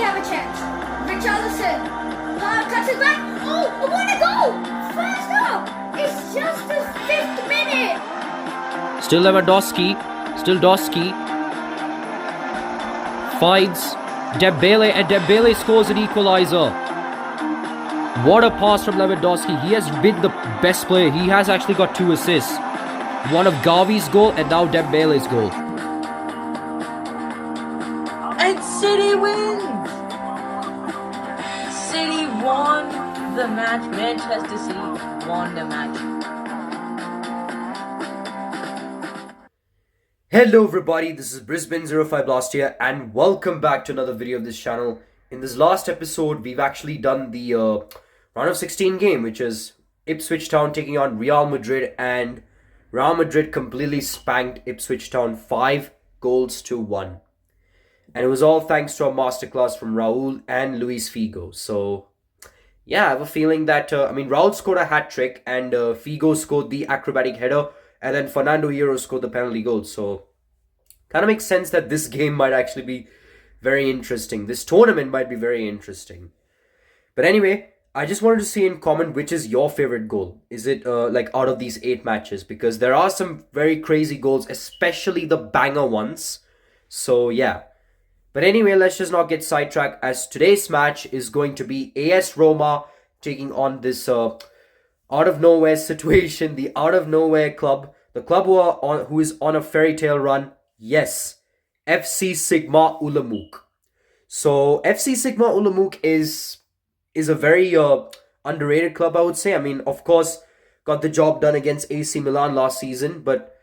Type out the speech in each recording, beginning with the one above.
have a chance. Richarlison cuts it back. Oh, what a goal! First up! It's just the 5th minute. Still Lewandowski. Still Doski. Finds Dembele, and Dembele scores an equaliser. What a pass from Lewandowski. He has been the best player. He has actually got 2 assists. One of Gavi's goal and now Dembele's goal. And City wins! City won the match. Manchester City won the match. Hello everybody, this is Brisbane05Blaster and welcome back to another video of this channel. In this last episode, we've actually done the round of 16 game, which is Ipswich Town taking on Real Madrid, and Real Madrid completely spanked Ipswich Town 5-1. And it was all thanks to a masterclass from Raul and Luis Figo. So, yeah, I have a feeling that, Raul scored a hat-trick and Figo scored the acrobatic header, and then Fernando Hierro scored the penalty goal. So, kind of makes sense that this game might actually be very interesting. This tournament might be very interesting. But anyway, I just wanted to see in comment which is your favorite goal. Is it like out of these 8 matches? Because there are some very crazy goals, especially the banger ones. So yeah. But anyway, let's just not get sidetracked, as today's match is going to be AS Roma taking on this out of nowhere situation, the out of nowhere club, the club who is on a fairy tale run. Yes, FC Sigma Olomouc. So FC Sigma Olomouc is a very underrated club, I would say. I mean, of course, got the job done against AC Milan last season, but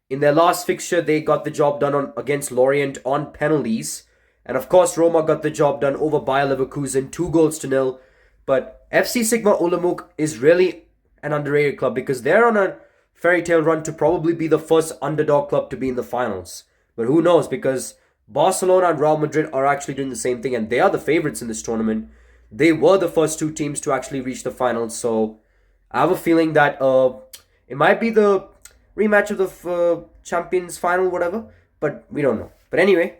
in their last fixture, they got the job done against Lorient on penalties. And of course, Roma got the job done over Bayer Leverkusen, 2-0. But FC Sigma Olomouc is really an underrated club because they're on a fairy tale run to probably be the first underdog club to be in the finals. But who knows, because Barcelona and Real Madrid are actually doing the same thing, and they are the favorites in this tournament. They were the first 2 teams to actually reach the finals, so I have a feeling that it might be the rematch of the Champions final, whatever, but we don't know. But anyway,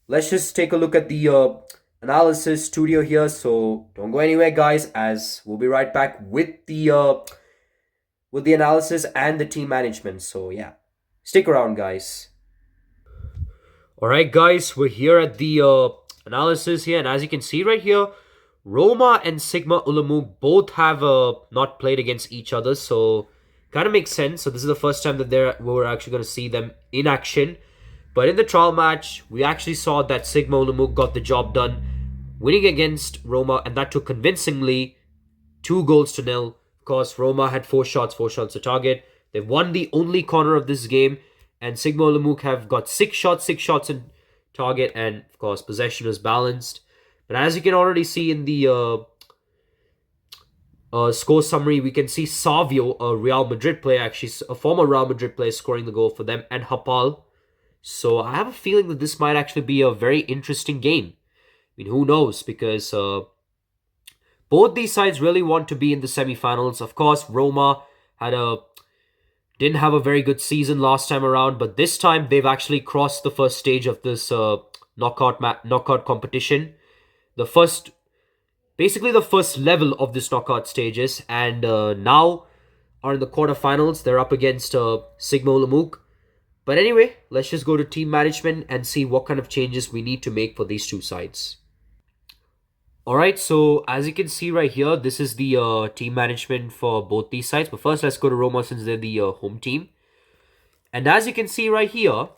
let's just take a look at the analysis studio here, so don't go anywhere, guys, as we'll be right back with the analysis and the team management. So yeah, stick around, guys. Alright guys, we're here at the analysis here, and as you can see right here, Roma and Sigma Olomouc both have not played against each other, so kind of makes sense. So this is the first time that we're actually going to see them in action. But in the trial match, we actually saw that Sigma Olomouc got the job done, winning against Roma, and that took convincingly 2-0. Of course, Roma had 4 shots to target. They've won the only corner of this game, and Sigma Olomouc have got 6 shots in target, and of course, possession was balanced. But as you can already see in the score summary, we can see Savio, a Real Madrid player, actually a former Real Madrid player, scoring the goal for them, and Hapal. So I have a feeling that this might actually be a very interesting game. I mean, who knows? Because both these sides really want to be in the semi-finals. Of course, Roma didn't have a very good season last time around, but this time they've actually crossed the first stage of this knockout competition. Basically the first level of this knockout stages, and now are in the quarterfinals. They're up against Sigma Olomouc. But anyway, let's just go to team management and see what kind of changes we need to make for these 2 sides. Alright, so as you can see right here, this is the team management for both these sides. But first, let's go to Roma since they're the home team. And as you can see right here,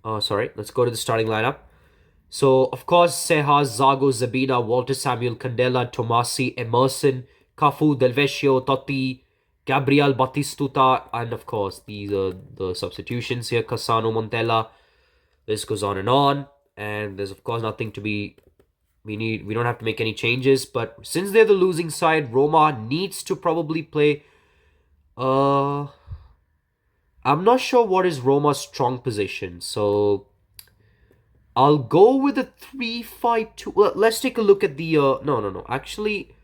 let's go to the starting lineup. So, of course, Sejas, Zago, Zabina, Walter Samuel, Candela, Tomasi, Emerson, Cafu, Del Vecchio, Totti, Gabriel, Batistuta, and of course, these are the substitutions here. Cassano, Montella. This goes on. And there's, of course, nothing to be... We don't have to make any changes. But since they're the losing side, Roma needs to probably play... I'm not sure what is Roma's strong position. So... I'll go with a 3-5-2. Well, let's take a look at the... No. Actually,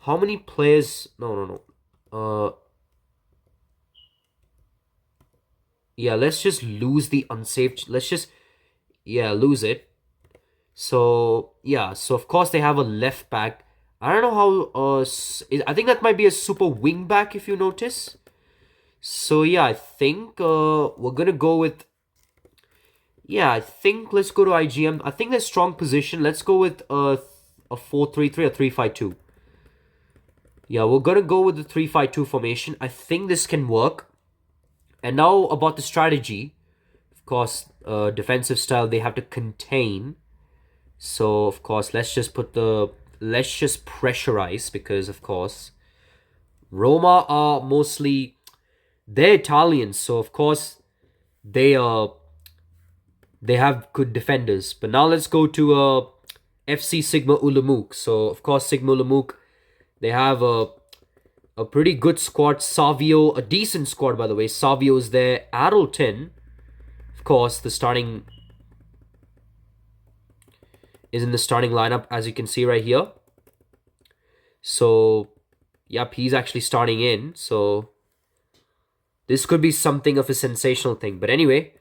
how many players... No. Yeah, let's just lose the unsaved... Let's just... Yeah, lose it. So yeah, so of course they have a left back. I don't know how. I think that might be a super wing back if you notice. So yeah, I think we're gonna go with. Yeah, I think let's go to IGM. I think they're strong position. Let's go with a 4-3-3 or 3-5-2. Yeah, we're gonna go with the 3-5-2 formation. I think this can work. And now about the strategy. Of course, defensive style they have to contain. So of course, let's just pressurize because of course Roma are mostly they're Italians, so of course they have good defenders. But now let's go to FC Sigma Olomouc. So of course Sigma Olomouc they have a pretty good squad. Savio, a decent squad by the way. Savio's there. Addleton, of course, the starting is in the starting lineup as you can see right here. So, yep, he's actually starting in. So, this could be something of a sensational thing. But anyway,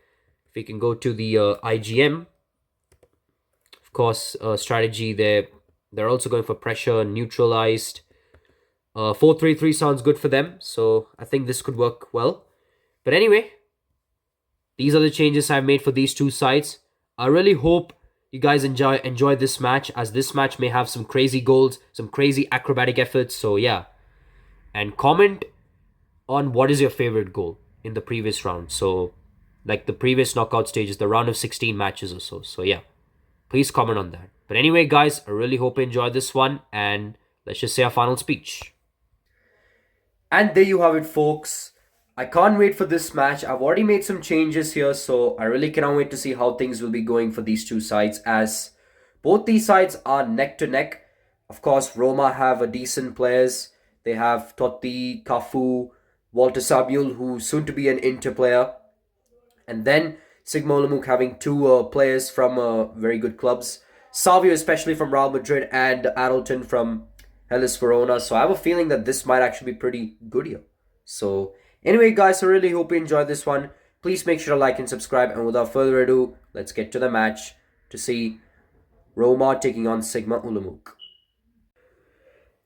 if we can go to the IGM, of course, strategy there. They're also going for pressure, neutralized. 4-3-3 sounds good for them. So, I think this could work well. But anyway, these are the changes I've made for these two sides. I really hope you guys enjoy this match, as this match may have some crazy goals, some crazy acrobatic efforts. So yeah, and comment on what is your favorite goal in the previous round. So like the previous knockout stages, the round of 16 matches or so. So yeah, please comment on that. But anyway, guys, I really hope you enjoyed this one, and let's just say our final speech. And there you have it, folks. I can't wait for this match. I've already made some changes here, so I really cannot wait to see how things will be going for these two sides, as both these sides are neck to neck. Of course, Roma have a decent players. They have Totti, Cafu, Walter Samuel, who's soon to be an Inter player. And then Sigma Olomouc having two players from very good clubs. Savio especially from Real Madrid, and Addleton from Hellas Verona. So I have a feeling that this might actually be pretty good here. So anyway, guys, I really hope you enjoyed this one. Please make sure to like and subscribe. And without further ado, let's get to the match to see Roma taking on Sigma Olomouc.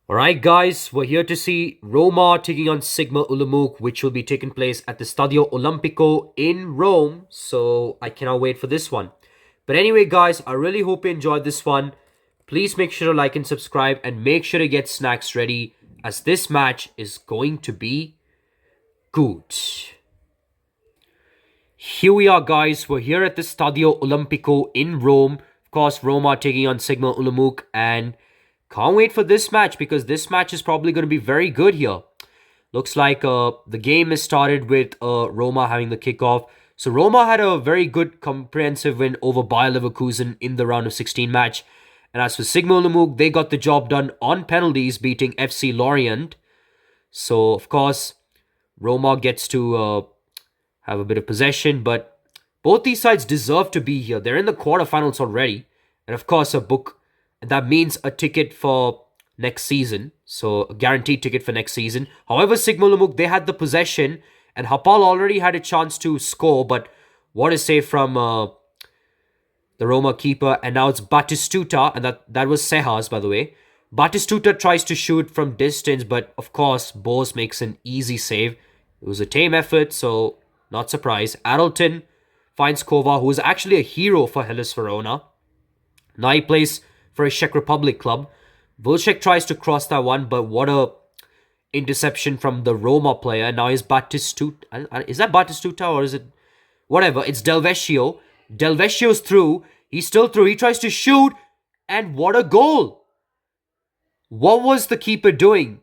Alright guys, we're here to see Roma taking on Sigma Olomouc, which will be taking place at the Stadio Olimpico in Rome. So I cannot wait for this one. But anyway guys, I really hope you enjoyed this one. Please make sure to like and subscribe, and make sure to get snacks ready, as this match is going to be good. Here we are guys, we're here at the Stadio Olimpico in Rome. Of course, Roma taking on Sigma Olomouc, and can't wait for this match because this match is probably going to be very good here. Looks like the game has started with Roma having the kickoff. So Roma had a very good comprehensive win over Bayer Leverkusen in the round of 16 match. And as for Sigma Olomouc, they got the job done on penalties, beating FC Lorient. So of course, Roma gets to have a bit of possession, but both these sides deserve to be here. They're in the quarterfinals already. And of course, and that means a ticket for next season. So a guaranteed ticket for next season. However, Sigma Olomouc, they had the possession, and Hapal already had a chance to score, but what a save from the Roma keeper. And now it's Batistuta, and that was Sejas, by the way. Batistuta tries to shoot from distance, but of course, Bose makes an easy save. It was a tame effort, so not surprised. Addleton finds Kova, who is actually a hero for Hellas Verona. Now he plays for a Czech Republic club. Vilcek tries to cross that one, but what a interception from the Roma player. Now is Batistuta. Is that Batistuta or is it? Whatever. It's Del Vecchio. Del Vecchio's through. He's still through. He tries to shoot. And what a goal. What was the keeper doing?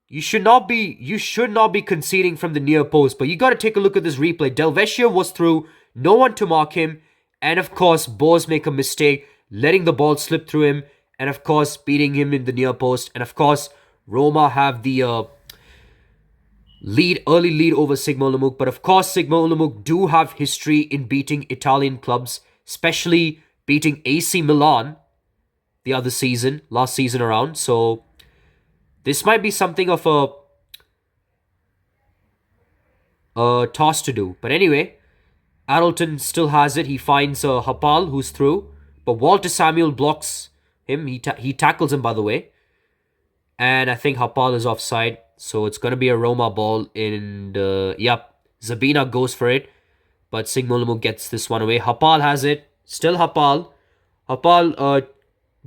You should not be conceding from the near post. But you got to take a look at this replay. Del Vecchio was through. No one to mark him. And of course, Bose make a mistake, letting the ball slip through him, and of course beating him in the near post. And of course, Roma have the early lead over Sigma Olomouc. But of course, Sigma Olomouc do have history in beating Italian clubs, especially beating AC Milan last season around. So this might be something of a task to do. But anyway, Addleton still has it. He finds Hapal, who's through. But Walter Samuel blocks him. He tackles him, by the way. And I think Hapal is offside. So it's going to be a Roma ball. And, yep, Zabina goes for it. But Sigma Olomouc gets this one away. Hapal has it. Still Hapal. Hapal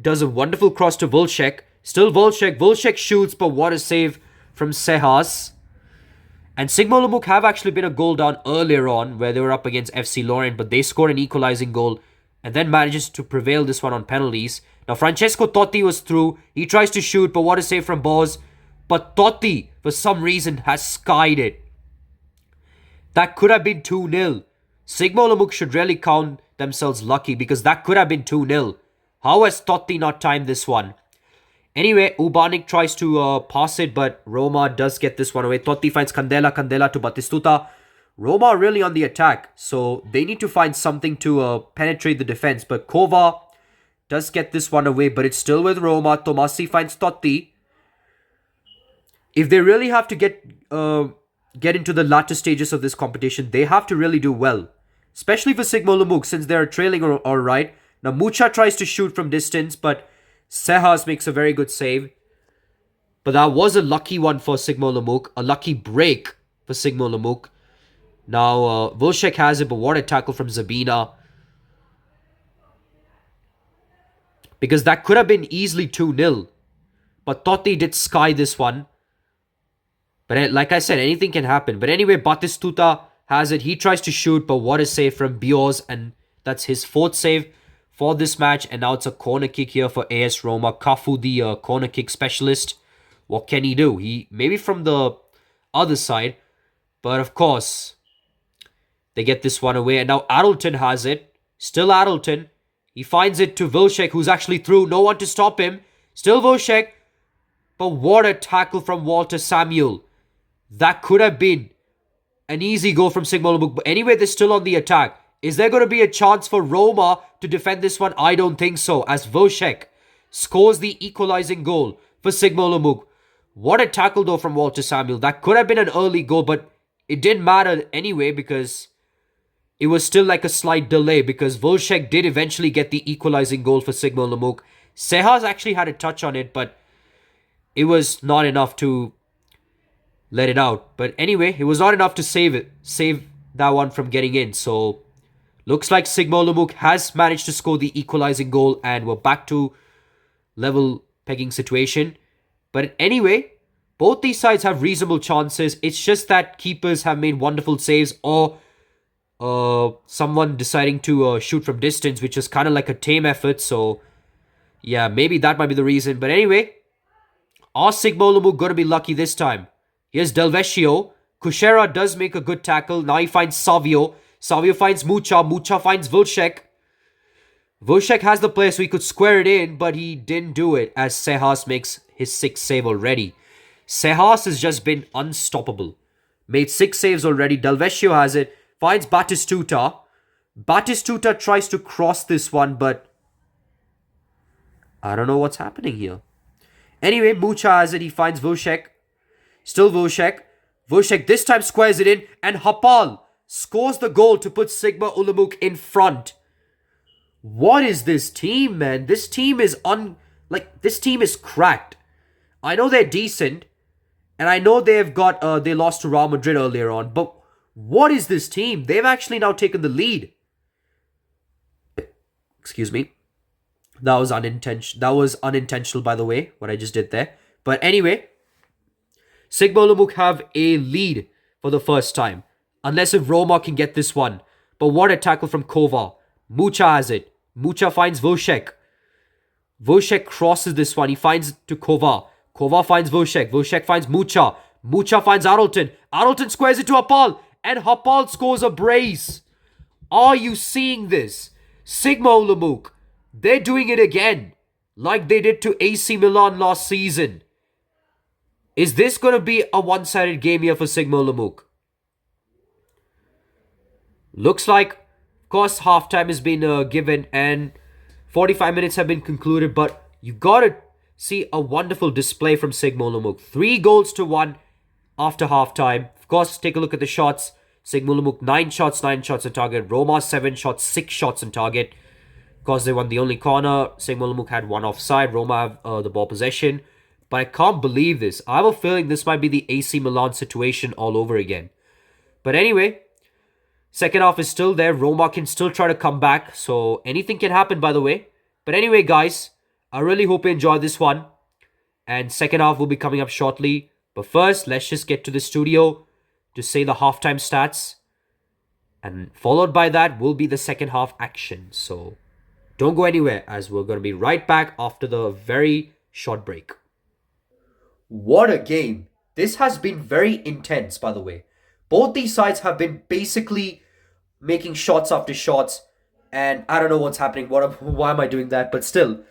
does a wonderful cross to Volchek. Still Volchek. Volchek shoots, but what a save from Sehas. And Sigma Olomouc have actually been a goal down earlier on where they were up against FC Lorient, but they scored an equalizing goal and then manages to prevail this one on penalties. Now Francesco Totti was through. He tries to shoot, but what a save from Boz. But Totti, for some reason, has skied it. That could have been 2-0. Sigma Olomouc should really count themselves lucky because that could have been 2-0. How has Totti not timed this one? Anyway, Ubanik tries to pass it, but Roma does get this one away. Totti finds Candela to Batistuta. Roma are really on the attack, so they need to find something to penetrate the defense. But Kova does get this one away, but it's still with Roma. Tomasi finds Totti. If they really have to get into the latter stages of this competition, they have to really do well. Especially for Sigma Olomouc, since they're trailing alright. Now, Mucha tries to shoot from distance, but Sehas makes a very good save. But that was a lucky one for Sigma Olomouc. A lucky break for Sigma Olomouc. Now, Volchek has it, but what a tackle from Zabina. Because that could have been easily 2-0. But Totti did sky this one. But like I said, anything can happen. But anyway, Batistuta has it. He tries to shoot, but what a save from Bios. And that's his 4th save for this match. And now it's a corner kick here for AS Roma. Kafu, the corner kick specialist. What can he do? He maybe from the other side. But of course, they get this one away. And now Addleton has it. Still Addleton. He finds it to Volchek, who's actually through. No one to stop him. Still Volchek. But what a tackle from Walter Samuel. That could have been an easy goal from Sigma Olomouc. But anyway, they're still on the attack. Is there going to be a chance for Roma to defend this one? I don't think so. As Volchek scores the equalizing goal for Sigma Olomouc. What a tackle though from Walter Samuel. That could have been an early goal, but it didn't matter anyway because it was still like a slight delay because Volchek did eventually get the equalizing goal for Sigma Olomouc. Sehas actually had a touch on it, but it was not enough to let it out. But anyway, it was not enough to save that one from getting in. So looks like Sigma Olomouc has managed to score the equalizing goal and we're back to level pegging situation. But anyway, both these sides have reasonable chances. It's just that keepers have made wonderful saves or someone deciding to shoot from distance, which is kind of like a tame effort. So yeah, maybe that might be the reason. But anyway, are Sigma Olomouc going to be lucky this time? Here's Del Vecchio. Kushera does make a good tackle. Now he finds Savio. Savio finds Mucha. Mucha finds Volchek. Volchek has the play so he could square it in, but he didn't do it as Sehas makes his 6th save already. Sehas has just been unstoppable. Made 6 saves already. Del Vecchio has it. Finds Batistuta. Batistuta tries to cross this one, but I don't know what's happening here. Anyway, Mucha has it. He finds Volchek. Still Volchek. Volchek this time squares it in. And Hapal scores the goal to put Sigma Olomouc in front. What is this team, man? This team is this team is cracked. I know they're decent. And I know they've got they lost to Real Madrid earlier on. But what is this team? They've actually now taken the lead. Excuse me. That was unintentional, by the way, what I just did there. But anyway, Sigma Olomouc have a lead for the first time. Unless if Roma can get this one. But what a tackle from Kova. Mucha has it. Mucha finds Volchek. Volchek crosses this one. He finds it to Kova. Kova finds Volchek. Volchek finds Mucha. Mucha finds Addleton. Addleton squares it to Hapal. And Hapal scores a brace. Are you seeing this? Sigma Olomouc. They're doing it again. Like they did to AC Milan last season. Is this going to be a one-sided game here for Sigma Olomouc? Looks like, of course, halftime has been given and 45 minutes have been concluded. But you've got to see a wonderful display from Sigma Olomouc. 3-1 after halftime. Of course, take a look at the shots. Sigma Olomouc 9 shots on target. Roma 7 shots, 6 shots on target. Of course, they won the only corner. Sigma Olomouc had one offside. Roma have the ball possession. But I can't believe this. I have a feeling this might be the AC Milan situation all over again. But anyway, second half is still there. Roma can still try to come back. So anything can happen, by the way. But anyway, guys, I really hope you enjoyed this one. And second half will be coming up shortly. But first, let's just get to the studio to say the halftime stats. And followed by that will be the second half action. So don't go anywhere, as we're going to be right back after the very short break. What a game. This has been very intense, by the way. Both these sides have been basically making shots after shots. And I don't know what's happening. Why am I doing that? But still,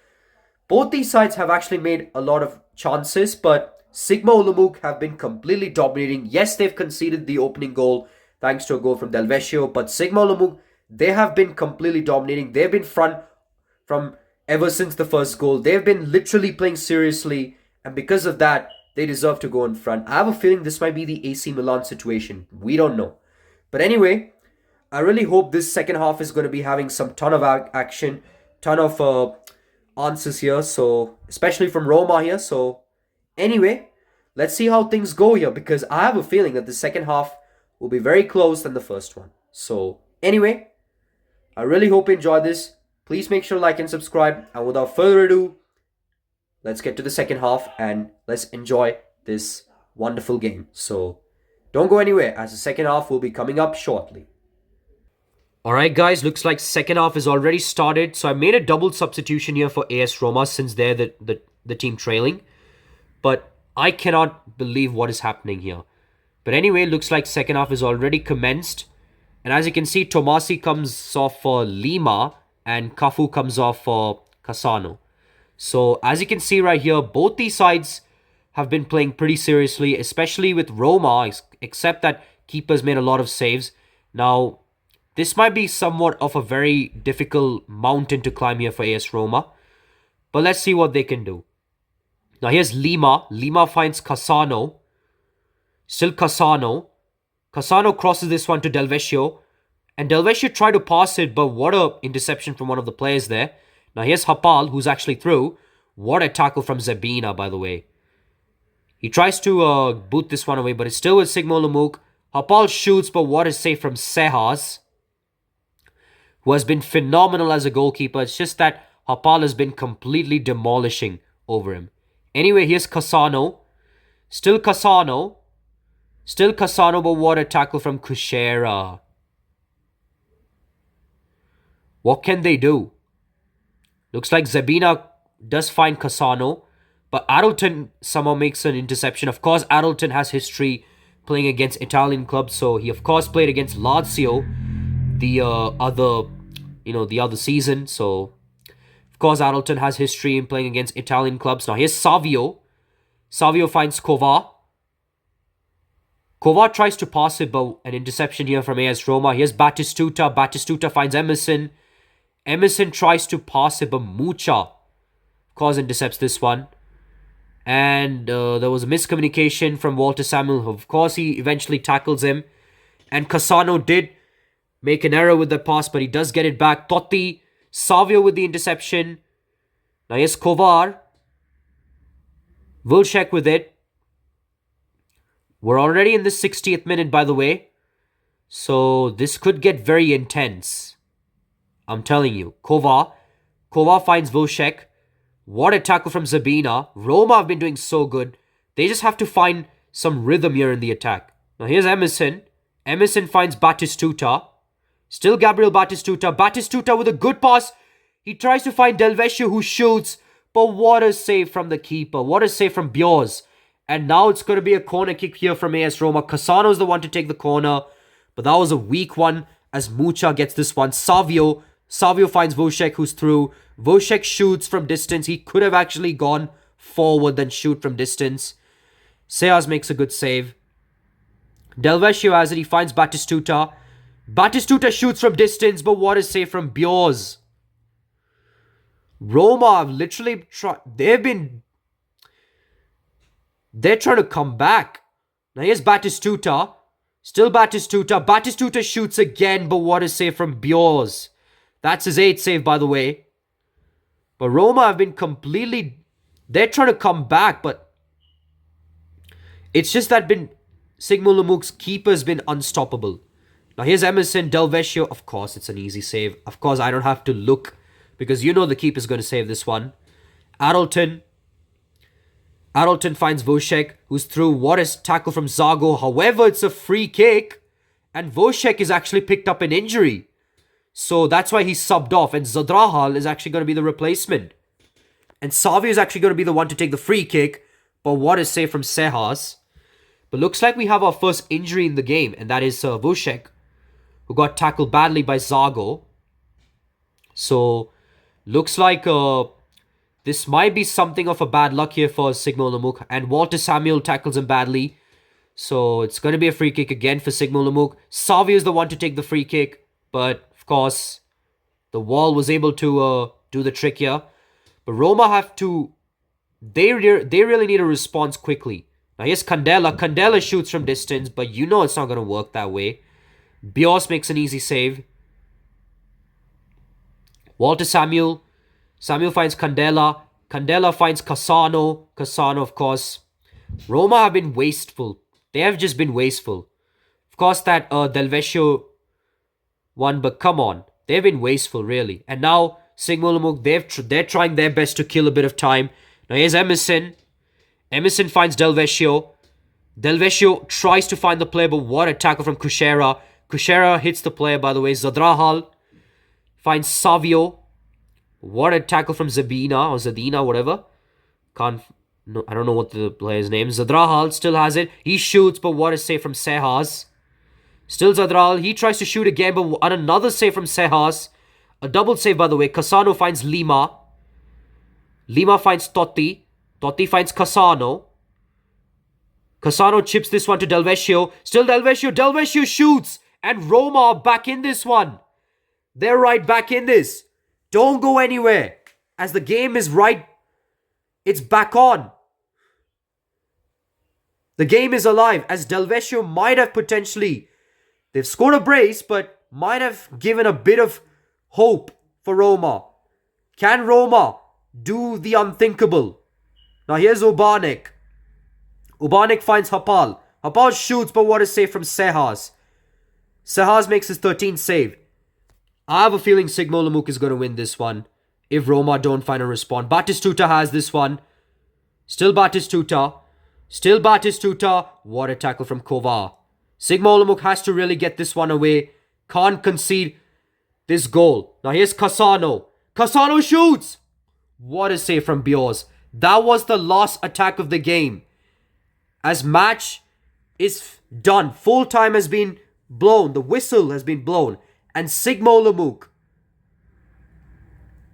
both these sides have actually made a lot of chances. But Sigma Olomouc have been completely dominating. Yes, they've conceded the opening goal thanks to a goal from Del Vecchio. But Sigma Olomouc, they have been completely dominating. They've been front from ever since the first goal. They've been literally playing seriously, and because of that, they deserve to go in front. I have a feeling this might be the AC Milan situation. We don't know. But anyway, I really hope this second half is going to be having some ton of action, ton of answers here, so especially from Roma here. So anyway, let's see how things go here, because I have a feeling that the second half will be very close than the first one. So anyway, I really hope you enjoyed this. Please make sure to like and subscribe. And without further ado, let's get to the second half and let's enjoy this wonderful game. So don't go anywhere, as the second half will be coming up shortly. Alright guys, looks like second half is already started. So I made a double substitution here for AS Roma since they're the team trailing. But I cannot believe what is happening here. But anyway, looks like second half is already commenced. And as you can see, Tomasi comes off for Lima and Cafu comes off for Cassano. So as you can see right here, both these sides have been playing pretty seriously, especially with Roma, except that keepers made a lot of saves. Now, this might be somewhat of a very difficult mountain to climb here for AS Roma. But let's see what they can do. Now here's Lima. Lima finds Cassano. Still Cassano. Cassano crosses this one to Del Vecchio. And Del Vecchio tried to pass it, but what a interception from one of the players there. Now here's Hapal, who's actually through. What a tackle from Zebina, by the way. He tries to boot this one away, but it's still with Sigma Olomouc. Hapal shoots, but what a save from Sejas, who has been phenomenal as a goalkeeper. It's just that Hapal has been completely demolishing over him. Anyway, here's Cassano. Still Cassano. Still Cassano, but what a tackle from Kushera. What can they do? Looks like Zebina does find Cassano, but Adelton somehow makes an interception. Of course, Adelton has history playing against Italian clubs, so he of course played against Lazio the other season. So of course, Adelton has history in playing against Italian clubs. Now here's Savio. Savio finds Kovar. Kovar tries to pass it, but an interception here from AS Roma. Here's Batistuta. Batistuta finds Emerson. Emerson tries to pass it, but Mucha, of course, intercepts this one. And there was a miscommunication from Walter Samuel. Of course, he eventually tackles him. And Cassano did make an error with the pass, but he does get it back. Totti, Savio with the interception. Now here's Kovar. Wilczek with it. We're already in the 60th minute, by the way. So this could get very intense. I'm telling you. Kovar finds Wilczek. What a tackle from Zabina. Roma have been doing so good. They just have to find some rhythm here in the attack. Now here's Emerson. Emerson finds Batistuta. Still Gabriel Batistuta. Batistuta with a good pass. He tries to find Del Vecchio, who shoots. But what a save from the keeper. What a save from Bjors. And now it's going to be a corner kick here from AS Roma. Cassano's the one to take the corner. But that was a weak one as Mucha gets this one. Savio finds Wilczek, who's through. Wilczek shoots from distance. He could have actually gone forward than shoot from distance. Seas makes a good save. Del Vecchio has it. He finds Batistuta. Batistuta shoots from distance, but what a save from Bjors. Roma have literally tried. They're trying to come back. Now here's Batistuta. Still Batistuta. Batistuta shoots again, but what a save from Bjors. That's his 8th save, by the way. But Roma have been completely... They're trying to come back, but it's just that Sigma Olomouc's keeper's been unstoppable. Now here's Emerson, Del Vecchio. Of course, it's an easy save. Of course, I don't have to look because you know the keeper's going to save this one. Addleton finds Voshek, who's through. What is tackle from Zago? However, it's a free kick. And Voshek is actually picked up an injury. So that's why he's subbed off. And Zadrahal is actually going to be the replacement. And Savio is actually going to be the one to take the free kick. But what is saved from Sejas? But looks like we have our first injury in the game. And that is Voshek, who got tackled badly by Zago. So looks like this might be something of a bad luck here for Sigma Olomouc. And Walter Samuel tackles him badly. So it's going to be a free kick again for Sigma Olomouc. Savio is the one to take the free kick. But of course, the wall was able to do the trick here. But Roma have to... They really need a response quickly. Now here's Candela. Candela shoots from distance. But you know it's not going to work that way. Bios makes an easy save. Walter Samuel. Samuel finds Candela. Candela finds Cassano. Cassano, of course. Roma have been wasteful. They have just been wasteful. Of course, that Del Vecchio one, but come on. They've been wasteful, really. And now, Sigma Olomouc, they're trying their best to kill a bit of time. Now, here's Emerson. Emerson finds Del Vecchio. Del Vecchio tries to find the player, but what a tackle from Kushera. Kushera hits the player, by the way. Zadrahal finds Savio. What a tackle from Zabina or Zadina, whatever. No, I don't know what the player's name is. Zadrahal still has it. He shoots, but what a save from Sejas. Still Zadrahal. He tries to shoot again, but another save from Sejas. A double save, by the way. Cassano finds Lima. Lima finds Totti. Totti finds Cassano. Cassano chips this one to Del Vecchio. Still Del Vecchio. Del Vecchio shoots. And Roma are back in this one. They're right back in this. Don't go anywhere. As the game is right. It's back on. The game is alive. As Del Vecchio might have potentially... They've scored a brace, but might have given a bit of hope for Roma. Can Roma do the unthinkable? Now here's Ubanek. Ubanek finds Hapal. Hapal shoots, but what a save from Sejas. Sejas makes his 13th save. I have a feeling Sigma Olomouc is going to win this one if Roma don't find a response. Batistuta has this one. Still Batistuta. Still Batistuta. What a tackle from Kovar. Sigma Olomouc has to really get this one away. Can't concede this goal. Now here's Cassano. Cassano shoots. What a save from Bios. That was the last attack of the game. As match is done. Full time has been blown. The whistle has been blown. And Sigma Olomouc,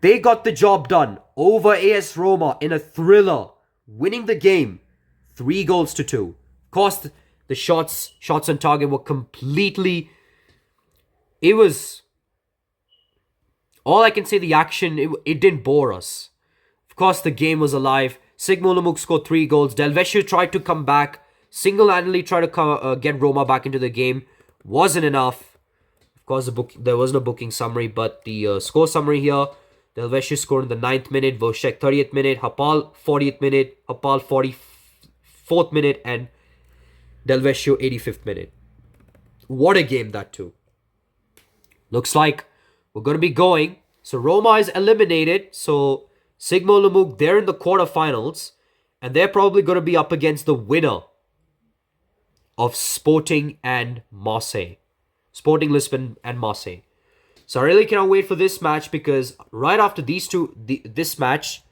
they got the job done over AS Roma in a thriller. Winning the game 3-2. Of course, the shots on target were completely... It was... All I can say, the action, it didn't bore us. Of course, the game was alive. Sigma Olomouc scored 3 goals. Del Vecchio tried to come back. Single-handedly tried to get Roma back into the game. Wasn't enough. Of course, there was no booking summary, but the score summary here. Del Vecchio scored in the 9th minute. Voshek 30th minute. Hapal 40th minute. Hapal 44th minute. And Del Vecchio 85th minute. What a game that too. Looks like we're going to be going. So Roma is eliminated. So Sigma Olomouc, they're in the quarterfinals. And they're probably going to be up against the winner of Sporting and Marseille. Sporting Lisbon and Marseille. So I really cannot wait for this match, because right after this match,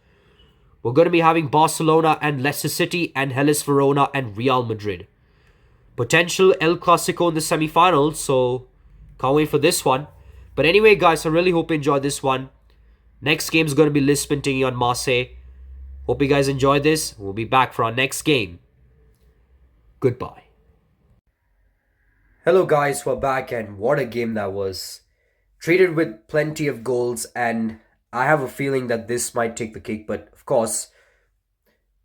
we're going to be having Barcelona and Leicester City and Hellas Verona and Real Madrid. Potential El Clasico in the semi-finals, so can't wait for this one. But anyway, guys, I really hope you enjoyed this one. Next game is going to be Lisbon taking on Marseille. Hope you guys enjoyed this. We'll be back for our next game. Goodbye. Hello guys, we're back, and what a game that was. Treated with plenty of goals, and I have a feeling that this might take the cake, but of course,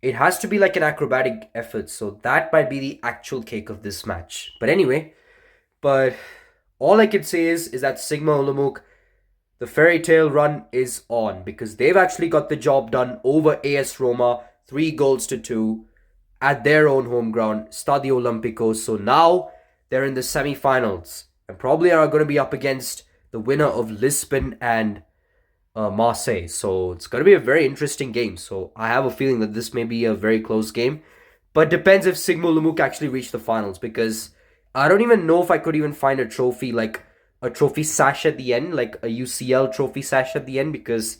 it has to be like an acrobatic effort, so that might be the actual cake of this match. But anyway, all I can say is that Sigma Olomouc, the fairy tale run is on because they've actually got the job done over AS Roma, 3-2 at their own home ground, Stadio Olimpico. So now they're in the semi-finals and probably are going to be up against the winner of Lisbon and Marseille. So it's going to be a very interesting game. So I have a feeling that this may be a very close game. But depends if Sigma Olomouc actually reach the finals, because I don't even know if I could even find a trophy, like a trophy sash at the end, like a UCL trophy sash at the end, because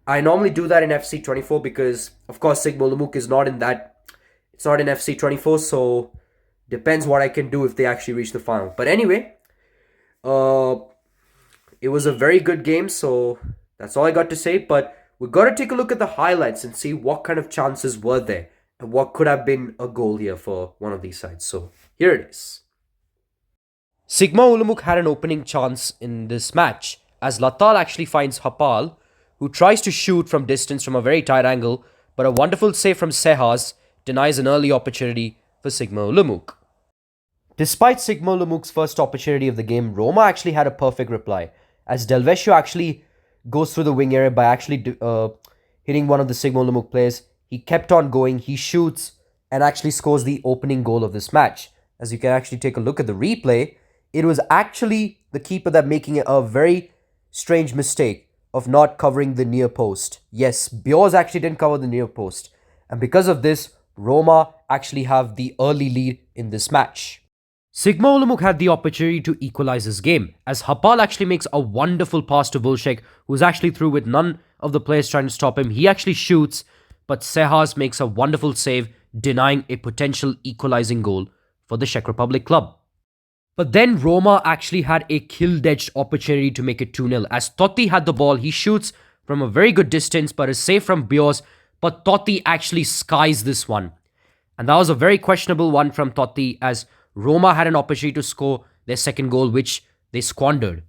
I normally do that in FC24 because, of course, Sigma Olomouc is not in that. It's not in FC24, so depends what I can do if they actually reach the final. But anyway, it was a very good game, so that's all I got to say. But we've got to take a look at the highlights and see what kind of chances were there and what could have been a goal here for one of these sides. So here it is. Sigma Olomouc had an opening chance in this match as Latal actually finds Hapal, who tries to shoot from distance from a very tight angle, but a wonderful save from Sehas denies an early opportunity for Sigma Olomouc. Despite Sigma Olomouc's first opportunity of the game, Roma actually had a perfect reply, as Delvecchio actually goes through the wing area by actually hitting one of the Sigma Olomouc players. He kept on going, he shoots, and actually scores the opening goal of this match. As you can actually take a look at the replay, it was actually the keeper that making a very strange mistake of not covering the near post. Yes, Bios actually didn't cover the near post. And because of this, Roma actually have the early lead in this match. Sigma Olomouc had the opportunity to equalize this game, as Hapal actually makes a wonderful pass to Vulšek, who's actually through with none of the players trying to stop him. He actually shoots, but Sehas makes a wonderful save, denying a potential equalizing goal for the Czech Republic club. But then Roma actually had a kill-edged opportunity to make it 2-0. As Totti had the ball, he shoots from a very good distance, but a save from Bios, but Totti actually skies this one. And that was a very questionable one from Totti, as Roma had an opportunity to score their second goal, which they squandered.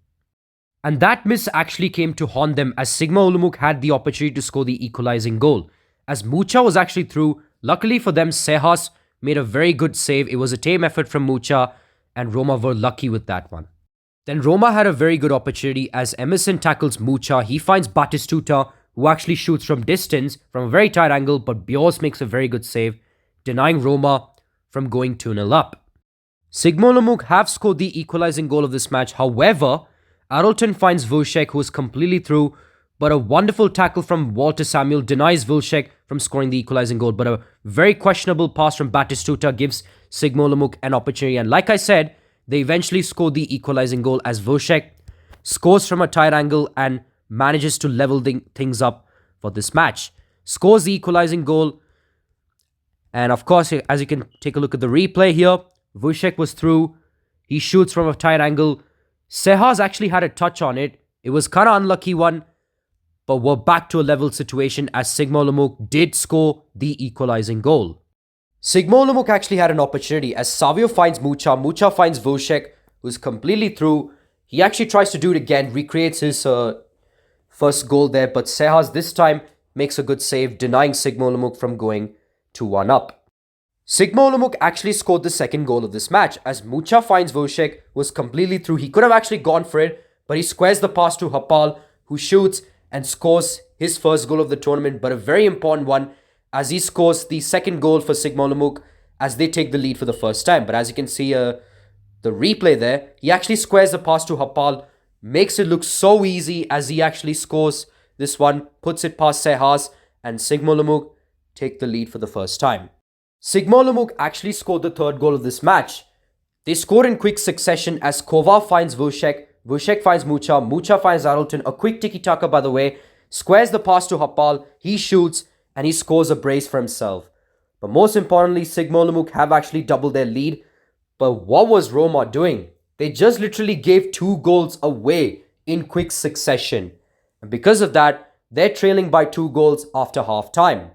And that miss actually came to haunt them, as Sigma Olomouc had the opportunity to score the equalizing goal. As Mucha was actually through, luckily for them, Sehas made a very good save. It was a tame effort from Mucha, and Roma were lucky with that one. Then Roma had a very good opportunity as Emerson tackles Mucha. He finds Batistuta, who actually shoots from distance from a very tight angle, but Bios makes a very good save, denying Roma from going 2-0 up. Sigma Olomouc have scored the equalizing goal of this match. However, Arolton finds Vulšek, who is completely through, but a wonderful tackle from Walter Samuel denies Vulšek from scoring the equalizing goal. But a very questionable pass from Batistuta gives Sigma Olomouc an opportunity. And like I said, they eventually scored the equalizing goal as Vulšek scores from a tight angle and manages to level things up for this match. Scores the equalizing goal. And of course, as you can take a look at the replay here, Vulšek was through. He shoots from a tight angle. Sehas actually had a touch on it. It was kind of unlucky one. But we're back to a level situation as Sigma Olomouc did score the equalizing goal. Sigma Olomouc actually had an opportunity as Savio finds Mucha. Mucha finds Vulšek, who's completely through. He actually tries to do it again, recreates his first goal there. But Sehas this time makes a good save, denying Sigma Olomouc from going 2-1 up. Sigma Olomouc actually scored the second goal of this match as Mucha finds Vulšek, who was completely through. He could have actually gone for it, but he squares the pass to Hapal, who shoots and scores his first goal of the tournament, but a very important one as he scores the second goal for Sigma Olomouc as they take the lead for the first time. But as you can see the replay there, he actually squares the pass to Hapal, makes it look so easy as he actually scores this one, puts it past Sehas, and Sigma Olomouc take the lead for the first time. Sigma Olomouc actually scored the third goal of this match. They scored in quick succession as Kova finds Vulšek, Vulšek finds Mucha, Mucha finds Arolton, a quick tiki-taka by the way, squares the pass to Hapal, he shoots, and he scores a brace for himself. But most importantly, Sigma Olomouc have actually doubled their lead. But what was Roma doing? They just literally gave 2 goals away in quick succession. And because of that, they're trailing by 2 goals after half time.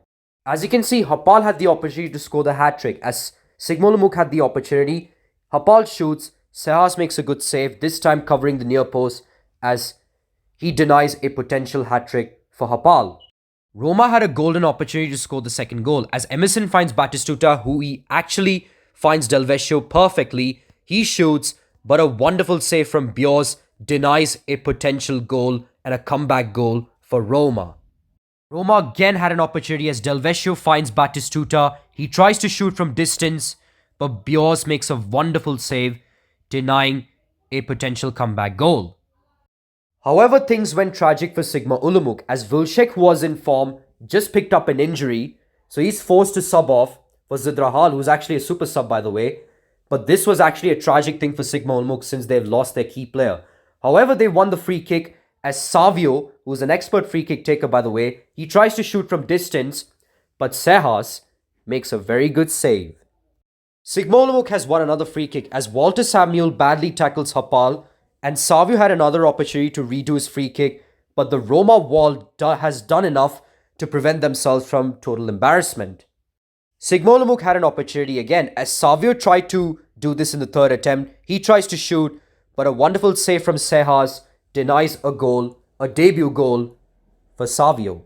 As you can see, Hapal had the opportunity to score the hat-trick as Sigma Olomouc had the opportunity. Hapal shoots, Sehas makes a good save, this time covering the near post as he denies a potential hat-trick for Hapal. Roma had a golden opportunity to score the second goal as Emerson finds Batistuta, who he actually finds Delvecchio perfectly. He shoots, but a wonderful save from Bios denies a potential goal and a comeback goal for Roma. Roma again had an opportunity as Del Vecchio finds Batistuta. He tries to shoot from distance, but Bios makes a wonderful save, denying a potential comeback goal. However, things went tragic for Sigma Olomouc as Vilcek, who was in form, just picked up an injury, so he's forced to sub off for Zidrahal, who's actually a super sub by the way. But this was actually a tragic thing for Sigma Olomouc since they've lost their key player. However, they won the free kick as Savio, who's an expert free kick taker by the way, he tries to shoot from distance, but Sejas makes a very good save. Sigma Olomouc has won another free kick as Walter Samuel badly tackles Hapal, and Savio had another opportunity to redo his free kick, but the Roma wall has done enough to prevent themselves from total embarrassment. Sigma Olomouc had an opportunity again as Savio tried to do this in the third attempt. He tries to shoot, but a wonderful save from Sejas denies a goal, a debut goal for Savio.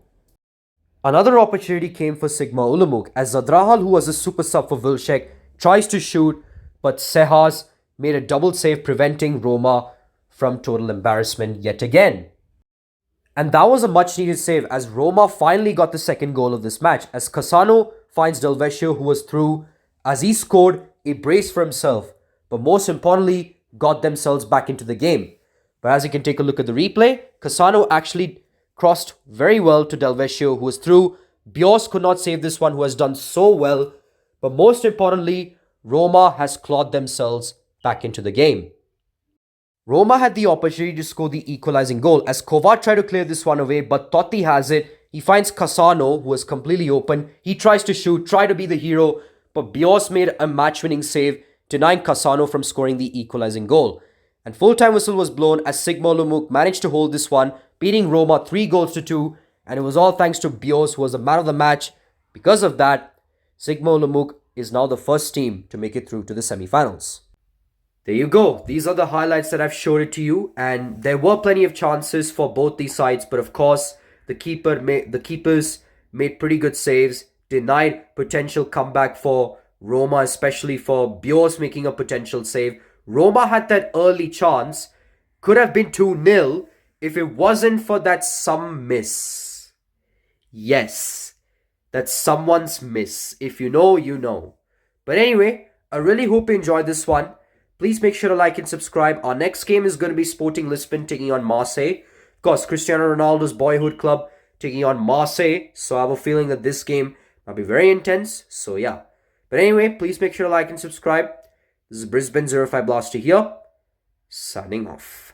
Another opportunity came for Sigma Olomouc as Zadrahal, who was a super sub for Vilcek, tries to shoot, but Sejas made a double save preventing Roma from total embarrassment yet again. And that was a much needed save as Roma finally got the second goal of this match as Cassano finds Del Vecchio, who was through, as he scored a brace for himself, but most importantly got themselves back into the game. But as you can take a look at the replay, Cassano actually crossed very well to Del Vecchio, who was through. Bios could not save this one, who has done so well, but most importantly, Roma has clawed themselves back into the game. Roma had the opportunity to score the equalizing goal as Kovac tried to clear this one away, but Totti has it. He finds Cassano, who was completely open. He tries to shoot, try to be the hero, but Bios made a match-winning save, denying Cassano from scoring the equalizing goal. And full-time whistle was blown as Sigma Olomouc managed to hold this one, beating Roma 3-2, and it was all thanks to Bios, who was the man of the match. Because of that, Sigma Olomouc is now the first team to make it through to the semi-finals. There you go. These are the highlights that I've showed it to you, and there were plenty of chances for both these sides, but of course, the keepers made pretty good saves, denied potential comeback for Roma, especially for Bios making a potential save. Roma had that early chance, could have been 2-0 if it wasn't for that some miss. Yes, that's someone's miss. If you know, you know. But anyway, I really hope you enjoyed this one. Please make sure to like and subscribe. Our next game is going to be Sporting Lisbon taking on Marseille. Of course, Cristiano Ronaldo's boyhood club taking on Marseille. So I have a feeling that this game might be very intense. So yeah. But anyway, please make sure to like and subscribe. This is Brisbane05Blaster here, signing off.